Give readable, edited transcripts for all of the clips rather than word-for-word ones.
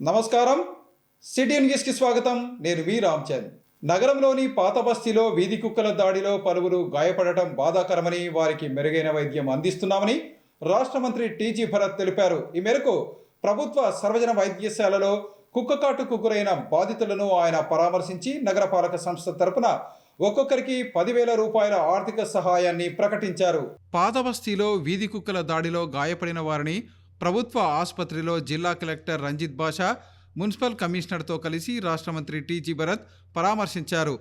నమస్కారం. సిటీ న్యూస్కి స్వాగతం. నేను వి రామ్చంద్. నగరంలోని పాత బస్తీలో వీధి కుక్కల దాడిలో పలువురు గాయపడటం బాధాకరమని, వారికి మెరుగైన వైద్యం అందిస్తున్నామని రాష్ట్ర మంత్రి టీజీ భరత్ తెలిపారు. ఈ మేరకు ప్రభుత్వ సర్వజన వైద్యశాలలో కుక్కకాటుకు గురైన బాధితులను ఆయన పరామర్శించి నగరపాలక సంస్థ తరపున ఒక్కొక్కరికి 10,000 రూపాయల ఆర్థిక సహాయాన్ని ప్రకటించారు. పాత బస్తీలో వీధి కుక్కల దాడిలో గాయపడిన వారిని ప్రభుత్వ ఆసుపత్రిలో జిల్లా కలెక్టర్ రంజిత్ బాషా, మున్సిపల్ కమిషనర్తో కలిసి రాష్ట్ర మంత్రి టీజీ భరత్ పరామర్శించారు.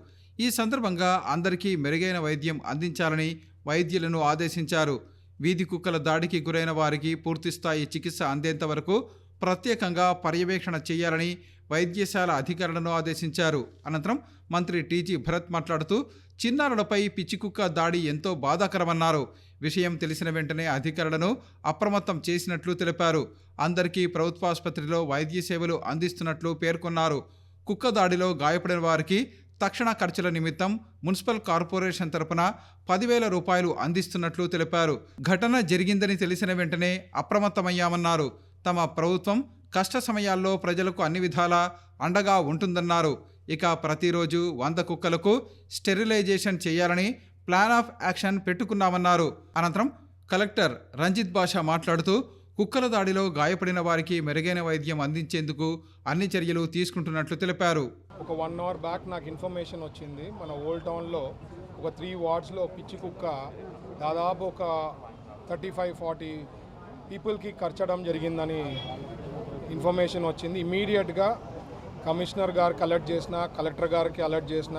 ఈ సందర్భంగా అందరికీ మెరుగైన వైద్యం అందించాలని వైద్యులను ఆదేశించారు. వీధి కుక్కల దాడికి గురైన వారికి పూర్తిస్థాయి చికిత్స అందేంత వరకు ప్రత్యేకంగా పర్యవేక్షణ చేయాలని వైద్యశాల అధికారులను ఆదేశించారు. అనంతరం మంత్రి టీజీ భరత్ మాట్లాడుతూ, చిన్నారులపై పిచ్చికుక్క దాడి ఎంతో బాధాకరమన్నారు. విషయం తెలిసిన వెంటనే అధికారులను అప్రమత్తం చేసినట్లు తెలిపారు. అందరికీ ప్రభుత్వాసుపత్రిలో వైద్య సేవలు అందిస్తున్నట్లు పేర్కొన్నారు. కుక్క దాడిలో గాయపడిన వారికి తక్షణ ఖర్చుల నిమిత్తం మున్సిపల్ కార్పొరేషన్ తరపున 10,000 రూపాయలు అందిస్తున్నట్లు తెలిపారు. ఘటన జరిగిందని తెలిసిన వెంటనే అప్రమత్తమయ్యామన్నారు. తమ ప్రభుత్వం కష్ట సమయాల్లో ప్రజలకు అన్ని విధాలా అండగా ఉంటుందన్నారు. ఇక ప్రతిరోజు 100 కుక్కలకు స్టెరిలైజేషన్ చేయాలని ప్లాన్ ఆఫ్ యాక్షన్ పెట్టుకున్నామన్నారు. అనంతరం కలెక్టర్ రంజిత్ బాషా మాట్లాడుతూ, కుక్కల దాడిలో గాయపడిన వారికి మెరుగైన వైద్యం అందించేందుకు అన్ని చర్యలు తీసుకుంటున్నట్లు తెలిపారు. ఒక 1 అవర్ బ్యాక్ నాకు ఇన్ఫర్మేషన్ వచ్చింది. మన ఓల్డ్ టౌన్లో ఒక 3 వార్డ్స్లో పిచ్చి కుక్క దాదాపు ఒక 35-40 పీపుల్కి కర్చడం జరిగిందని ఇన్ఫర్మేషన్ వచ్చింది. ఇమీడియట్గా కమిషనర్ గారికి అలర్ట్ చేసిన, కలెక్టర్ గారికి అలర్ట్ చేసిన,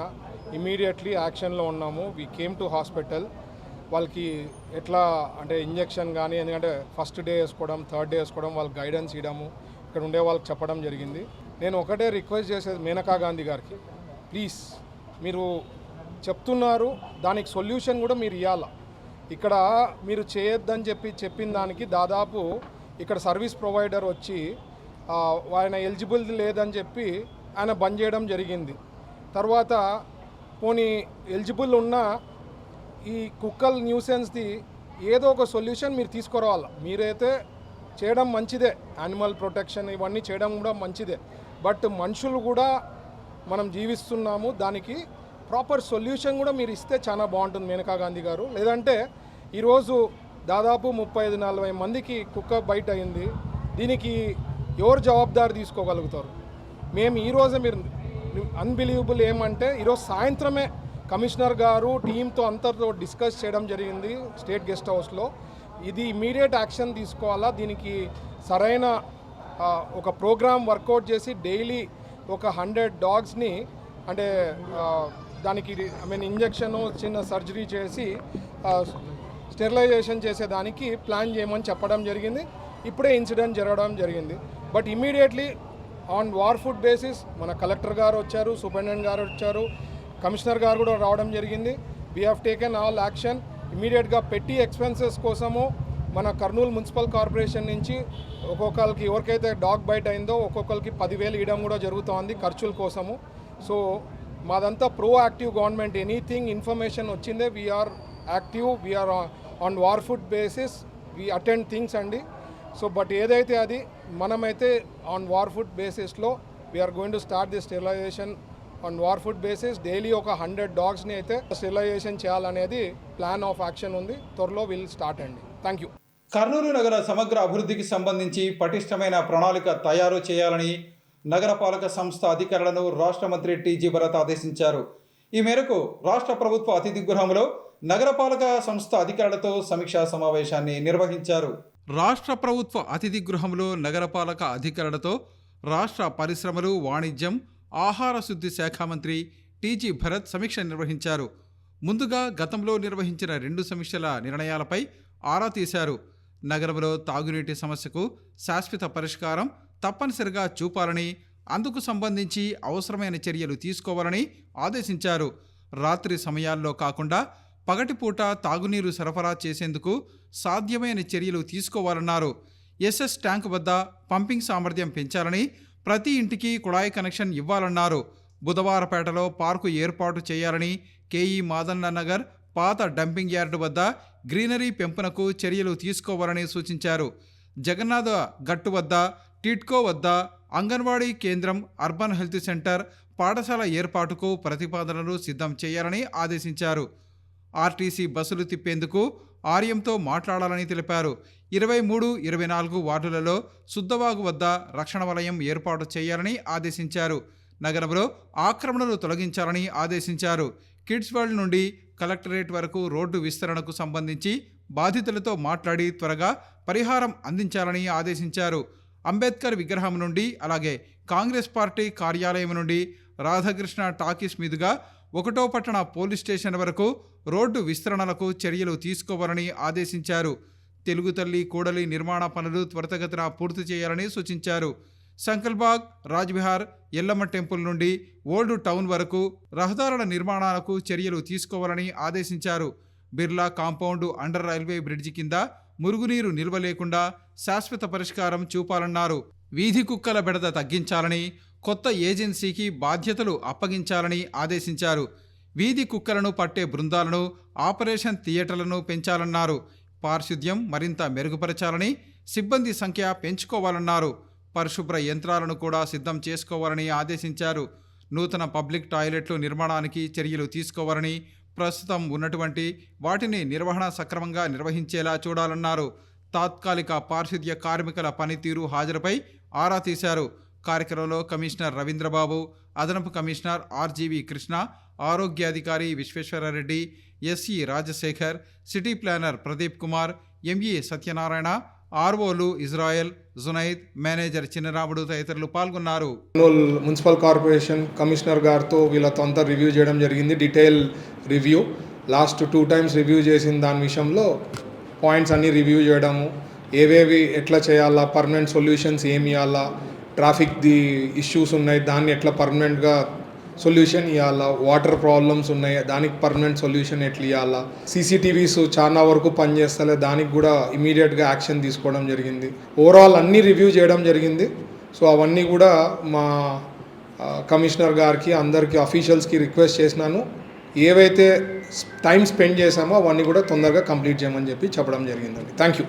ఇమీడియట్లీ యాక్షన్లో ఉన్నాము. We came to hospital. వాళ్ళకి ఎట్లా అంటే ఇంజెక్షన్ కానీ, ఎందుకంటే ఫస్ట్ డే వేసుకోవడం, థర్డ్ డే వేసుకోవడం, వాళ్ళకి గైడెన్స్ ఇవ్వడము, ఇక్కడ ఉండే వాళ్ళకి చెప్పడం జరిగింది. నేను ఒకటే రిక్వెస్ట్ చేసేది మేనకా గాంధీ గారికి, ప్లీజ్ మీరు చెప్తున్నారు, దానికి సొల్యూషన్ కూడా మీరు ఇవ్వాలా. ఇక్కడ మీరు చేయొద్దని చెప్పిన దానికి దాదాపు ఇక్కడ సర్వీస్ ప్రొవైడర్ వచ్చి ఆయన ఎలిజిబుల్ లేదని చెప్పి ఆయన బంద్ చేయడం జరిగింది. తర్వాత పోనీ ఎలిజిబుల్ ఉన్న ఈ కుక్కల్ న్యూసెన్స్ది ఏదో ఒక సొల్యూషన్ మీరు తీసుకురావాలి. మీరైతే చేయడం మంచిదే, యానిమల్ ప్రొటెక్షన్ ఇవన్నీ చేయడం కూడా మంచిదే. బట్ మనుషులు కూడా మనం జీవిస్తున్నాము, దానికి ప్రాపర్ సొల్యూషన్ కూడా మీరు ఇస్తే చాలా బాగుంటుంది మేనకా గాంధీ గారు. లేదంటే ఈరోజు దాదాపు 35-40 మందికి కుక్క బైట్ అయింది. దీనికి ఎవరు జవాబుదారు తీసుకోగలుగుతారు? మేము ఈరోజే మీరు అన్బిలీవబుల్ ఏమంటే ఈరోజు సాయంత్రమే కమిషనర్ గారు టీంతో అందరితో డిస్కస్ చేయడం జరిగింది స్టేట్ గెస్ట్ హౌస్లో. ఇది ఇమీడియట్ యాక్షన్ తీసుకోవాలా. దీనికి సరైన ఒక ప్రోగ్రామ్ వర్కౌట్ చేసి డైలీ ఒక 100 డాగ్స్ని అంటే దానికి ఇంజెక్షను చిన్న సర్జరీ చేసి స్టెరిలైజేషన్ చేసేదానికి ప్లాన్ చేయమని చెప్పడం జరిగింది. ఇప్పుడే ఇన్సిడెంట్ జరగడం జరిగింది. But immediately on war food basis మన కలెక్టర్ గారు వచ్చారు, సూపరింటెండెంట్ గారు వచ్చారు, కమిషనర్ గారు కూడా రావడం జరిగింది. We have taken all action. ఇమీడియట్గా పెట్టి ఎక్స్పెన్సెస్ కోసము మన కర్నూలు మున్సిపల్ కార్పొరేషన్ నుంచి ఒక్కొక్కరికి ఎవరికైతే డాగ్ బైట్ అయిందో ఒక్కొక్కరికి 10,000 ఇవ్వడం కూడా జరుగుతోంది ఖర్చుల కోసము. సో మాదంతా ప్రోయాక్టివ్ గవర్నమెంట్. ఎనీథింగ్ ఇన్ఫర్మేషన్ వచ్చిందే we are active, we are on war food basis, we attend things అండి. సో బట్ ఏదైతే అది మనమైతే ఆన్ వార్ ఫుడ్ బేసిస్లో we are going to start the sterilisation on war food basis. Daily ఒక 100 డాగ్స్ని అయితే sterilisation చేయాలనేది plan of action ఉంది. త్వరలో విల్ స్టార్ట్ అండి. Thank you. కర్నూలు నగర సమగ్ర అభివృద్ధికి సంబంధించి పటిష్టమైన ప్రణాళిక తయారు చేయాలని నగరపాలక సంస్థ అధికారులను రాష్ట్ర మంత్రి టీజీ భరత్ ఆదేశించారు. ఈ మేరకు రాష్ట్ర ప్రభుత్వ అతిథి గృహంలో నగరపాలక సంస్థ అధికారులతో సమీక్షా సమావేశాన్ని నిర్వహించారు. రాష్ట్ర ప్రభుత్వ అతిథి గృహంలో నగరపాలక అధికారులతో రాష్ట్ర పరిశ్రమలు, వాణిజ్యం, ఆహార శుద్ధి శాఖ మంత్రి టీజీ భరత్ సమీక్ష నిర్వహించారు. ముందుగా గతంలో నిర్వహించిన 2 సమీక్షల నిర్ణయాలపై ఆరా తీశారు. నగరంలో తాగునీటి సమస్యకు శాశ్వత పరిష్కారం తప్పనిసరిగా చూపాలని, అందుకు సంబంధించి అవసరమైన చర్యలు తీసుకోవాలని ఆదేశించారు. రాత్రి సమయాల్లో కాకుండా పగటిపూట తాగునీరు సరఫరా చేసేందుకు సాధ్యమైన చర్యలు తీసుకోవాలన్నారు. ఎస్ఎస్ ట్యాంక్ వద్ద పంపింగ్ సామర్థ్యం పెంచాలని, ప్రతి ఇంటికి కుళాయి కనెక్షన్ ఇవ్వాలన్నారు. బుధవారపేటలో పార్కు ఏర్పాటు చేయాలని, కేఈ మాదన్న నగర్ పాత డంపింగ్ యార్డు వద్ద గ్రీనరీ పెంపునకు చర్యలు తీసుకోవాలని సూచించారు. జగన్నాథ గట్టు వద్ద, టిట్కో వద్ద అంగన్వాడీ కేంద్రం, అర్బన్ హెల్త్ సెంటర్, పాఠశాల ఏర్పాటుకు ప్రతిపాదనలు సిద్ధం చేయాలని ఆదేశించారు. ఆర్టీసీ బస్సులు తిప్పేందుకు ఆర్యంతో మాట్లాడాలని తెలిపారు. 23, 24 వార్డులలో సుద్దవాగు వద్ద రక్షణ వలయం ఏర్పాటు చేయాలని ఆదేశించారు. నగరంలో ఆక్రమణలు తొలగించాలని ఆదేశించారు. కిడ్స్ వరల్డ్ నుండి కలెక్టరేట్ వరకు రోడ్డు విస్తరణకు సంబంధించి బాధితులతో మాట్లాడి త్వరగా పరిహారం అందించాలని ఆదేశించారు. అంబేద్కర్ విగ్రహం నుండి, అలాగే కాంగ్రెస్ పార్టీ కార్యాలయం నుండి రాధాకృష్ణ టాకీస్ మీదుగా 1వ పట్టణ పోలీస్ స్టేషన్ వరకు రోడ్డు విస్తరణలకు చర్యలు తీసుకోవాలని ఆదేశించారు. తెలుగు తల్లి కూడలి నిర్మాణ పనులు త్వరితగతిన పూర్తి చేయాలని సూచించారు. సంకల్బాగ్, రాజ్విహార్, ఎల్లమ్మ టెంపుల్ నుండి ఓల్డ్ టౌన్ వరకు రహదారుల నిర్మాణాలకు చర్యలు తీసుకోవాలని ఆదేశించారు. Birla compound under railway bridge కింద మురుగునీరు నిల్వ లేకుండా శాశ్వత పరిష్కారం చూపాలన్నారు. వీధి కుక్కల బెడద తగ్గించాలని, కొత్త ఏజెన్సీకి బాధ్యతలు అప్పగించాలని ఆదేశించారు. వీధి కుక్కలను పట్టే బృందాలను, ఆపరేషన్ థియేటర్లను పెంచాలన్నారు. పారిశుద్ధ్యం మరింత మెరుగుపరచాలని, సిబ్బంది సంఖ్య పెంచుకోవాలన్నారు. పరిశుభ్ర యంత్రాలను కూడా సిద్ధం చేసుకోవాలని ఆదేశించారు. నూతన పబ్లిక్ టాయిలెట్లు నిర్మాణానికి చర్యలు తీసుకోవాలని, ప్రస్తుతం ఉన్నటువంటి వాటిని నిర్వహణ సక్రమంగా నిర్వహించేలా చూడాలన్నారు. తాత్కాలిక పారిశుద్ధ్య కార్మికుల పనితీరు హాజరుపై ఆరా తీశారు. కార్యక్రమంలో కమిషనర్ రవీంద్రబాబు, అదనపు కమిషనర్ ఆర్జీవి కృష్ణ, ఆరోగ్యాధికారి Visweswarareddy, SE Rajasekhar, city planner Pradeep Kumar, ME Satyanarayana, ఆర్ఓలు ఇజ్రాయెల్, జునైద్, మేనేజర్ చిన్నరాముడు తదితరులు పాల్గొన్నారు. మున్సిపల్ కార్పొరేషన్ కమిషనర్ గారితో వీళ్ళతో అంతా రివ్యూ చేయడం జరిగింది. Detail review last 2 times review చేసిన దాని విషయంలో పాయింట్స్ అన్నీ రివ్యూ చేయడము, ఏవేవి ఎట్లా చేయాలా, పర్మనెంట్ సొల్యూషన్స్ ఏమి ఇవ్వాలా, ట్రాఫిక్ది ఇష్యూస్ ఉన్నాయి దాన్ని ఎట్లా పర్మనెంట్గా సొల్యూషన్ ఇవ్వాలా, వాటర్ ప్రాబ్లమ్స్ ఉన్నాయి దానికి పర్మనెంట్ సొల్యూషన్ ఎట్లా ఇవ్వాలా, సీసీటీవీస్ చాలా వరకు పనిచేస్తలే దానికి కూడా ఇమీడియట్గా యాక్షన్ తీసుకోవడం జరిగింది. ఓవరాల్ అన్నీ రివ్యూ చేయడం జరిగింది. సో అవన్నీ కూడా మా కమిషనర్ గారికి అందరికీ అఫీషియల్స్కి రిక్వెస్ట్ చేసినాను. ఏవైతే టైం స్పెండ్ చేశామో అవన్నీ కూడా తొందరగా కంప్లీట్ చేయమని చెప్పడం జరిగిందండి. Thank you.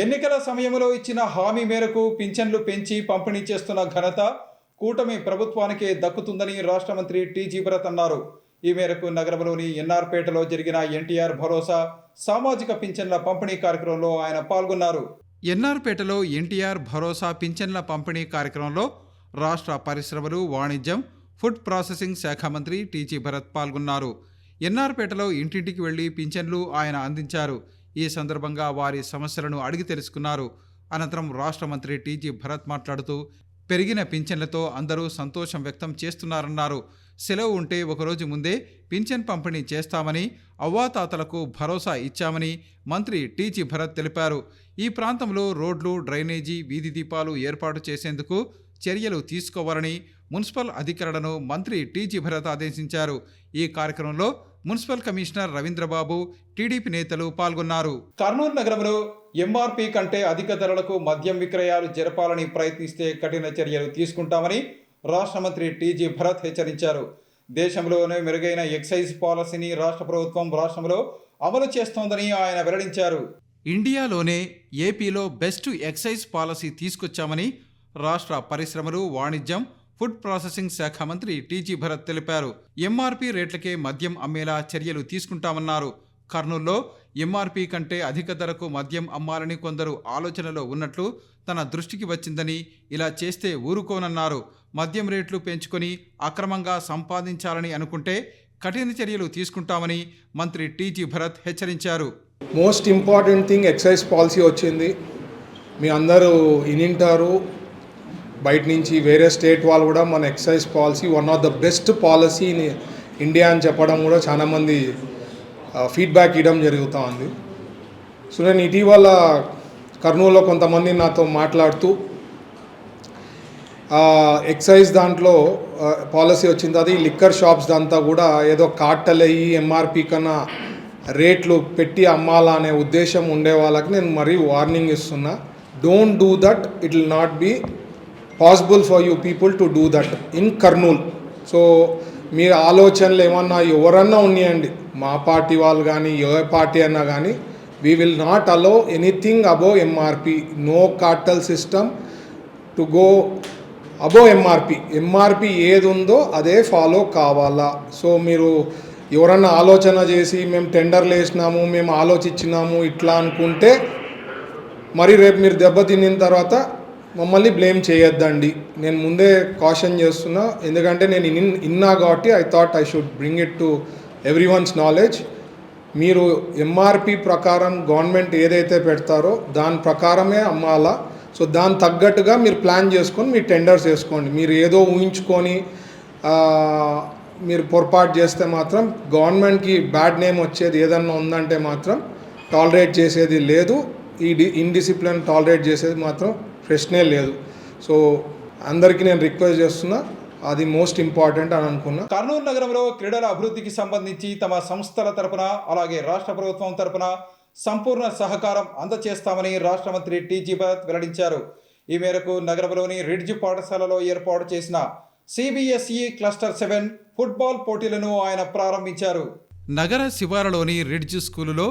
ఎన్నికల సమయంలో ఇచ్చిన హామీ మేరకు పింఛన్లు పెంచి పంపిణీ చేస్తున్న ఘనత కూటమి ప్రభుత్వానికే దక్కుతుందని రాష్ట్ర మంత్రి టీజీ భరత్ అన్నారు. ఈ మేరకు నగరంలోని ఎన్ఆర్పేటలో జరిగిన ఎన్టీఆర్ భరోసా సామాజిక పింఛన్ల పంపిణీ కార్యక్రమంలో ఆయన పాల్గొన్నారు. ఎన్ఆర్పేటలో ఎన్టీఆర్ భరోసా పింఛన్ల పంపిణీ కార్యక్రమంలో రాష్ట్ర పరిశ్రమలు, వాణిజ్యం, ఫుడ్ ప్రాసెసింగ్ శాఖ మంత్రి టీజీ భరత్ పాల్గొన్నారు. ఎన్ఆర్పేటలో ఇంటింటికి వెళ్లి పింఛన్లు ఆయన అందించారు. ఈ సందర్భంగా వారి సమస్యలను అడిగి తెలుసుకున్నారు. అనంతరం రాష్ట్ర మంత్రి టీజీ భరత్ మాట్లాడుతూ పెరిగిన పింఛన్లతో అందరూ సంతోషం వ్యక్తం చేస్తున్నారన్నారు. సెలవు ఉంటే ఒకరోజు ముందే పింఛన్ పంపిణీ చేస్తామని, అవ్వాతాతలకు భరోసా ఇచ్చామని మంత్రి టీజీ భరత్ తెలిపారు. ఈ ప్రాంతంలో రోడ్లు, డ్రైనేజీ, వీధి దీపాలు ఏర్పాటు చేసేందుకు చర్యలు తీసుకోవాలని మున్సిపల్ అధికారులను మంత్రి టీజీ భరత్ ఆదేశించారు. ఈ కార్యక్రమంలో మున్సిపల్ కమిషనర్ రవీంద్రబాబు, టీడీపీ నేతలు పాల్గొన్నారు. కర్నూలు నగరంలో ఎంఆర్పీ కంటే అధిక ధరలకు మద్యం విక్రయాలు జరపాలని ప్రయత్నిస్తే కఠిన చర్యలు తీసుకుంటామని రాష్ట్ర మంత్రి టీజీ భరత్ హెచ్చరించారు. దేశంలోనే మెరుగైన ఎక్సైజ్ పాలసీని రాష్ట్ర ప్రభుత్వం రాష్ట్రంలో అమలు చేస్తోందని ఆయన వెల్లడించారు. ఇండియాలోనే ఏపీలో బెస్ట్ ఎక్సైజ్ పాలసీ తీసుకొచ్చామని రాష్ట్ర పరిశ్రమలు, వాణిజ్యం, ఫుడ్ ప్రాసెసింగ్ శాఖ మంత్రి టీజీ భరత్ తెలిపారు. ఎంఆర్పీ రేట్లకే మద్యం అమ్మేలా చర్యలు తీసుకుంటామన్నారు. కర్నూలులో ఎంఆర్పీ కంటే అధిక ధరకు మద్యం అమ్మాలని కొందరు ఆలోచనలో ఉన్నట్లు తన దృష్టికి వచ్చిందని, ఇలా చేస్తే ఊరుకోనన్నారు. మద్యం రేట్లు పెంచుకొని అక్రమంగా సంపాదించాలని అనుకుంటే కఠిన చర్యలు తీసుకుంటామని మంత్రి టీజీ భరత్ హెచ్చరించారు. Most important thing excise policy వచ్చింది. మీ అందరూ ఇనింటారు, బయట నుంచి వేరే స్టేట్ వాళ్ళు కూడా మన excise policy one of the best policy in India అని చెప్పడం కూడా చాలామంది ఫీడ్బ్యాక్ ఇవ్వడం జరుగుతూ ఉంది. సో నేను ఇటీవల కర్నూలులో కొంతమంది నాతో మాట్లాడుతూ ఎక్సైజ్ దాంట్లో పాలసీ వచ్చింది, అది లిక్కర్ షాప్స్ దాంతో కూడా ఏదో కార్టల్ అయ్యి ఎంఆర్పీ కన్నా రేట్లు పెట్టి అమ్మాలా అనే ఉద్దేశం ఉండే వాళ్ళకి నేను మరీ వార్నింగ్ ఇస్తున్నా. Don't do that, it will not be possible for you people to do that in Kurnool. So మీ ఆలోచనలు ఏమన్నా ఎవరన్నా ఉన్నాయండి, మా పార్టీ వాళ్ళు కానీ ఏ పార్టీ అన్నా కానీ, we will not allow anything above MRP. No cartel system to go above MRP ఏది ఉందో అదే ఫాలో కావాలా. సో మీరు ఎవరన్నా ఆలోచన చేసి మేము టెండర్లు వేసినాము, మేము ఆలోచించినాము ఇట్లా అనుకుంటే మరి రేపు మీరు దెబ్బతిన్న తర్వాత మమ్మల్ని బ్లేమ్ చేయొద్దండి. నేను ముందే కాషన్ చేస్తున్నా, ఎందుకంటే నేను ఇన్నా కాబట్టి I thought I should bring it to everyone's knowledge. మీరు ఎంఆర్పి ప్రకారం గవర్నమెంట్ ఏదైతే పెడతారో దాని ప్రకారమే అమ్మాలా. సో దాని తగ్గట్టుగా మీరు ప్లాన్ చేసుకొని మీరు టెండర్స్ వేసుకోండి. మీరు ఏదో ఊహించుకొని మీరు పొరపాటు చేస్తే మాత్రం గవర్నమెంట్కి బ్యాడ్ నేమ్ వచ్చేది ఏదన్నా ఉందంటే మాత్రం టాలరేట్ చేసేది లేదు. ఈ ఇన్డిసిప్లిన్ టాలరేట్ చేసేది మాత్రం ప్రశ్నే లేదు. సో అందరికీ నేను రిక్వెస్ట్ చేస్తున్నా, అది మోస్ట్ ఇంపార్టెంట్ అని అనుకున్నా. కర్నూలు నగరంలో క్రీడల అభివృద్ధికి సంబంధించి తమ సంస్థల తరపున అలాగే రాష్ట్ర ప్రభుత్వం తరపున సంపూర్ణ సహకారం అందజేస్తామని రాష్ట్ర మంత్రి టీజీ భరత్ వెల్లడించారు. ఈ మేరకు నగరంలోని రిడ్జ్ పాఠశాలలో ఏర్పాటు చేసిన సిబిఎస్ఈ క్లస్టర్ 7 ఫుట్బాల్ పోటీలను ఆయన ప్రారంభించారు. నగర శివారులోని రిడ్జ్ స్కూలులో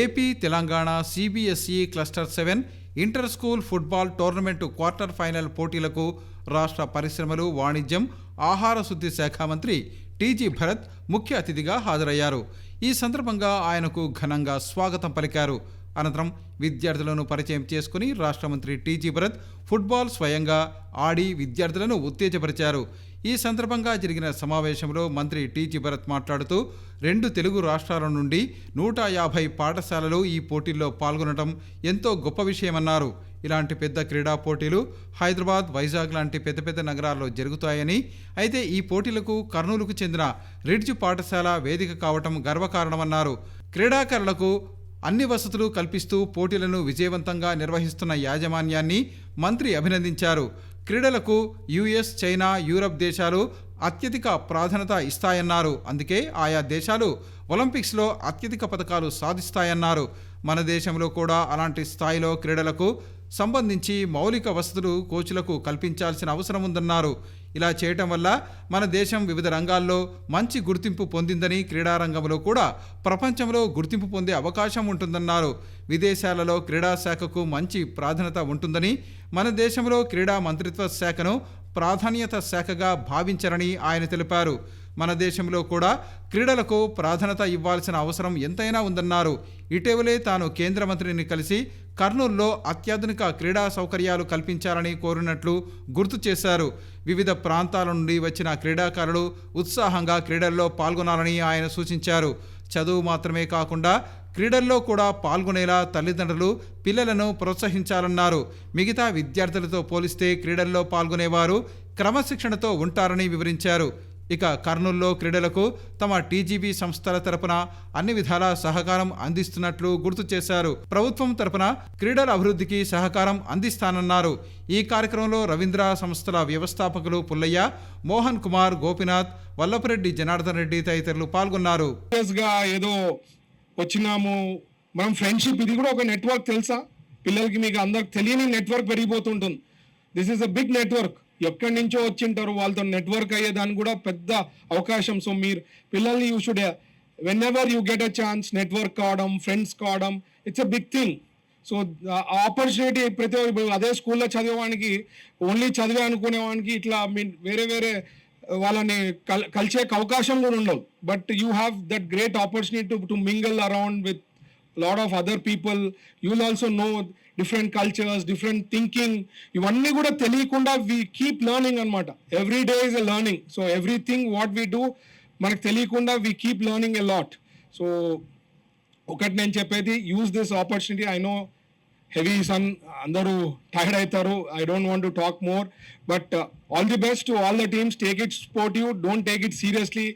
AP Telangana CBSE cluster 7 inter school football tournament quarter final పోటీలకు రాష్ట్ర పరిశ్రమలు, వాణిజ్యం, ఆహార శుద్ధి శాఖ మంత్రి టీజీ భరత్ ముఖ్య అతిథిగా హాజరయ్యారు. ఈ సందర్భంగా ఆయనకు ఘనంగా స్వాగతం పలికారు. అనంతరం విద్యార్థులను పరిచయం చేసుకుని రాష్ట్ర మంత్రి టీజీ భరత్ ఫుట్బాల్ స్వయంగా ఆడి విద్యార్థులను ఉత్తేజపరిచారు. ఈ సందర్భంగా జరిగిన సమావేశంలో మంత్రి టీజీ భరత్ మాట్లాడుతూ 2 తెలుగు రాష్ట్రాల నుండి 150 పాఠశాలలు ఈ పోటీల్లో పాల్గొనడం ఎంతో గొప్ప విషయమన్నారు. ఇలాంటి పెద్ద క్రీడా పోటీలు హైదరాబాద్, వైజాగ్ లాంటి పెద్ద పెద్ద నగరాల్లో జరుగుతాయని, అయితే ఈ పోటీలకు కర్నూలుకు చెందిన రిడ్జ్ పాఠశాల వేదిక కావటం గర్వకారణమన్నారు. క్రీడాకారులకు అన్ని వసతులు కల్పిస్తూ పోటీలను విజయవంతంగా నిర్వహిస్తున్న యాజమాన్యాన్ని మంత్రి అభినందించారు. క్రీడలకు యుఎస్, చైనా, యూరప్ దేశాలు అత్యధిక ప్రాధాన్యత ఇస్తాయన్నారు. అందుకే ఆయా దేశాలు ఒలింపిక్స్లో అత్యధిక పతకాలు సాధిస్తాయన్నారు. మన దేశంలో కూడా అలాంటి స్థాయిలో క్రీడలకు సంబంధించి మౌలిక వసతులు కోచ్లకు కల్పించాల్సిన అవసరం ఉందన్నారు. ఇలా చేయటం వల్ల మన దేశం వివిధ రంగాల్లో మంచి గుర్తింపు పొందిందని, క్రీడారంగంలో కూడా ప్రపంచంలో గుర్తింపు పొందే అవకాశం ఉంటుందన్నారు. విదేశాలలో క్రీడా శాఖకు మంచి ప్రాధాన్యత ఉంటుందని, మన దేశంలో క్రీడా మంత్రిత్వ శాఖను ప్రాధాన్యత శాఖగా భావించరని ఆయన తెలిపారు. మన దేశంలో కూడా క్రీడలకు ప్రాధాన్యత ఇవ్వాల్సిన అవసరం ఎంతైనా ఉందన్నారు. ఇటీవలే తాను కేంద్ర మంత్రిని కలిసి కర్నూలులో అత్యాధునిక క్రీడా సౌకర్యాలు కల్పించాలని కోరినట్లు గుర్తు చేశారు. వివిధ ప్రాంతాల నుండి వచ్చిన క్రీడాకారులు ఉత్సాహంగా క్రీడల్లో పాల్గొనాలని ఆయన సూచించారు. చదువు మాత్రమే కాకుండా క్రీడల్లో కూడా పాల్గొనేలా తల్లిదండ్రులు పిల్లలను ప్రోత్సహించాలన్నారు. మిగతా విద్యార్థులతో పోలిస్తే క్రీడల్లో పాల్గొనేవారు క్రమశిక్షణతో ఉంటారని వివరించారు. ఇక కర్నూలులో క్రీడలకు తమ టీజీబీ సంస్థల తరపున అన్ని విధాల సహకారం అందిస్తున్నట్లు గుర్తు చేశారు. ప్రభుత్వం తరపున క్రీడల అభివృద్ధికి సహకారం అందిస్తానన్నారు. ఈ కార్యక్రమంలో రవీంద్ర సంస్థల వ్యవస్థాపకులు పుల్లయ్య, మోహన్ కుమార్, గోపినాథ్, వల్లభరెడ్డి జనార్దన్ రెడ్డి తదితరులు పాల్గొన్నారు. ఏదో వచ్చినాము మనం ఫ్రెండ్షిప్, ఇది కూడా ఒక నెట్వర్క్ తెలుసా పిల్లలకి? మీకు అందరికి తెలియని నెట్వర్క్ పెరిగిపోతుంటుంది. This is a big network. ఎక్కడి నుంచో వచ్చింటారు, వాళ్ళతో నెట్వర్క్ అయ్యేదానికి కూడా పెద్ద అవకాశం. సో మీరు పిల్లల్ని you should whenever you get a chance network కావడం, ఫ్రెండ్స్ కావడం, it's a big thing. So opportunity ప్రతి అదే స్కూల్లో చదివేవానికి, ఓన్లీ చదివే అనుకునేవానికి ఇట్లా వేరే వేరే వాళ్ళని కలిసే అవకాశం కూడా ఉండవు. But you have that great opportunity to mingle around with lot of other people. You will also know different cultures, different thinking. ఇవన్నీ కూడా తెలియకుండా వీ కీప్ లెర్నింగ్ అనమాట. Every day is a learning. So everything what we do మనకు తెలియకుండా we keep learning a lot. So ఒకటి నేను చెప్పేది, use this opportunity. I know heavy sun, అందరూ టైర్డ్ అవుతారు. I don't want to talk more, but all the best to all the teams. Take it sportive, don't take it seriously.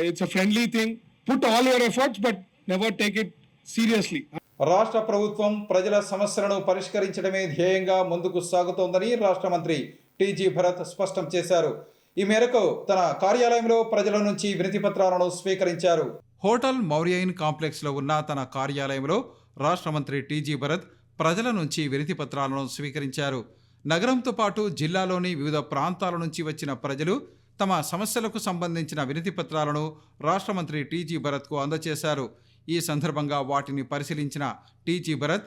It's a friendly thing. Put all your efforts but never take it seriously. రాష్ట్ర ప్రభుత్వం ప్రజల సమస్యలను పరిష్కరించడమే ధ్యేయంగా ముందుకు సాగుతోందని రాష్ట్ర మంత్రి టీజీ భరత్ స్పష్టం చేశారు. ఈ మేరకు తన కార్యాలయంలో ప్రజల నుంచి వినతి పత్రాలను స్వీకరించారు. హోటల్ మౌర్యైన్ కాంప్లెక్స్లో ఉన్న తన కార్యాలయంలో రాష్ట్ర మంత్రి టీజీ భరత్ ప్రజల నుంచి వినతి పత్రాలను స్వీకరించారు. నగరంతో పాటు జిల్లాలోని వివిధ ప్రాంతాల నుంచి వచ్చిన ప్రజలు తమ సమస్యలకు సంబంధించిన వినతి పత్రాలను రాష్ట్ర మంత్రి టీజీ భరత్కు అందజేశారు. ఈ సందర్భంగా వాటిని పరిశీలించిన టీజీ భరత్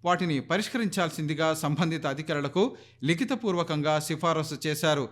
వాటిని పరిష్కరించాల్సిందిగా సంబంధిత అధికారులకు లిఖితపూర్వకంగా సిఫారసు చేశారు.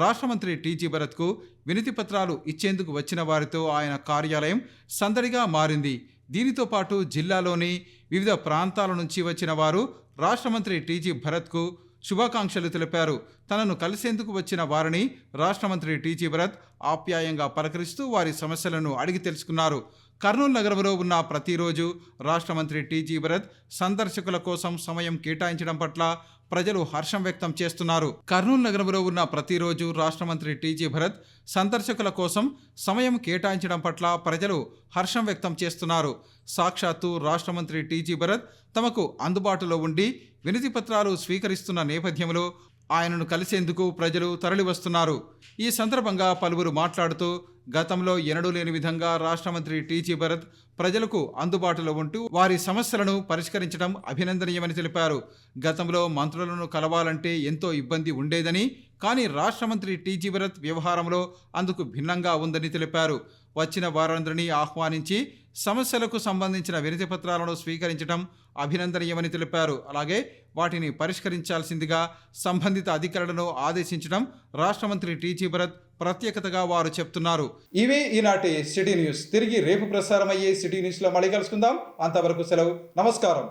రాష్ట్ర మంత్రి టీజీ భరత్కు వినతి పత్రాలు ఇచ్చేందుకు వచ్చిన వారితో ఆయన కార్యాలయం సందడిగా మారింది. దీనితో పాటు జిల్లాలోని వివిధ ప్రాంతాల నుంచి వచ్చిన వారు రాష్ట్ర మంత్రి టీజీ భరత్కు శుభాకాంక్షలు తెలిపారు. తనను కలిసేందుకు వచ్చిన వారిని రాష్ట్ర మంత్రి టీజీ భరత్ ఆప్యాయంగా పలకరిస్తూ వారి సమస్యలను అడిగి తెలుసుకున్నారు. కర్నూలు నగరంలో ఉన్న ప్రతిరోజు రాష్ట్ర మంత్రి టీజీ భరత్ సందర్శకుల కోసం సమయం కేటాయించడం పట్ల ప్రజలు హర్షం వ్యక్తం చేస్తున్నారు. కర్నూలు నగరంలో ఉన్న ప్రతిరోజు రాష్ట్ర మంత్రి టీజీ భరత్ సందర్శకుల కోసం సమయం కేటాయించడం పట్ల ప్రజలు హర్షం వ్యక్తం చేస్తున్నారు. సాక్షాత్తు రాష్ట్ర మంత్రి టీజీ భరత్ తమకు అందుబాటులో ఉండి వినతి పత్రాలు స్వీకరిస్తున్న నేపథ్యంలో ఆయనను కలిసేందుకు ప్రజలు తరలివస్తున్నారు. ఈ సందర్భంగా పలువురు మాట్లాడుతూ గతంలో ఎన్నడూ లేని విధంగా రాష్ట్ర మంత్రి టీజీ భరత్ ప్రజలకు అందుబాటులో ఉంటూ వారి సమస్యలను పరిష్కరించడం అభినందనీయమని తెలిపారు. గతంలో మంత్రులను కలవాలంటే ఎంతో ఇబ్బంది ఉండేదని, కానీ రాష్ట్ర మంత్రి టీజీ భరత్ వ్యవహారంలో అందుకు భిన్నంగా ఉందని తెలిపారు. వచ్చిన వారందరినీ ఆహ్వానించి సమస్యలకు సంబంధించిన వినతి పత్రాలను స్వీకరించడం అభినందనీయమని తెలిపారు. అలాగే వాటిని పరిష్కరించాల్సిందిగా సంబంధిత అధికారులను ఆదేశించడం రాష్ట్ర మంత్రి టీజీ భరత్ ప్రత్యేకతగా వారు చెప్తున్నారు. ఇవే ఈనాటి సిటీ న్యూస్. తిరిగి రేపు ప్రసారమయ్యే సిటీ న్యూస్లో మళ్ళీ కలుసుకుందాం. అంతవరకు సెలవు. నమస్కారం.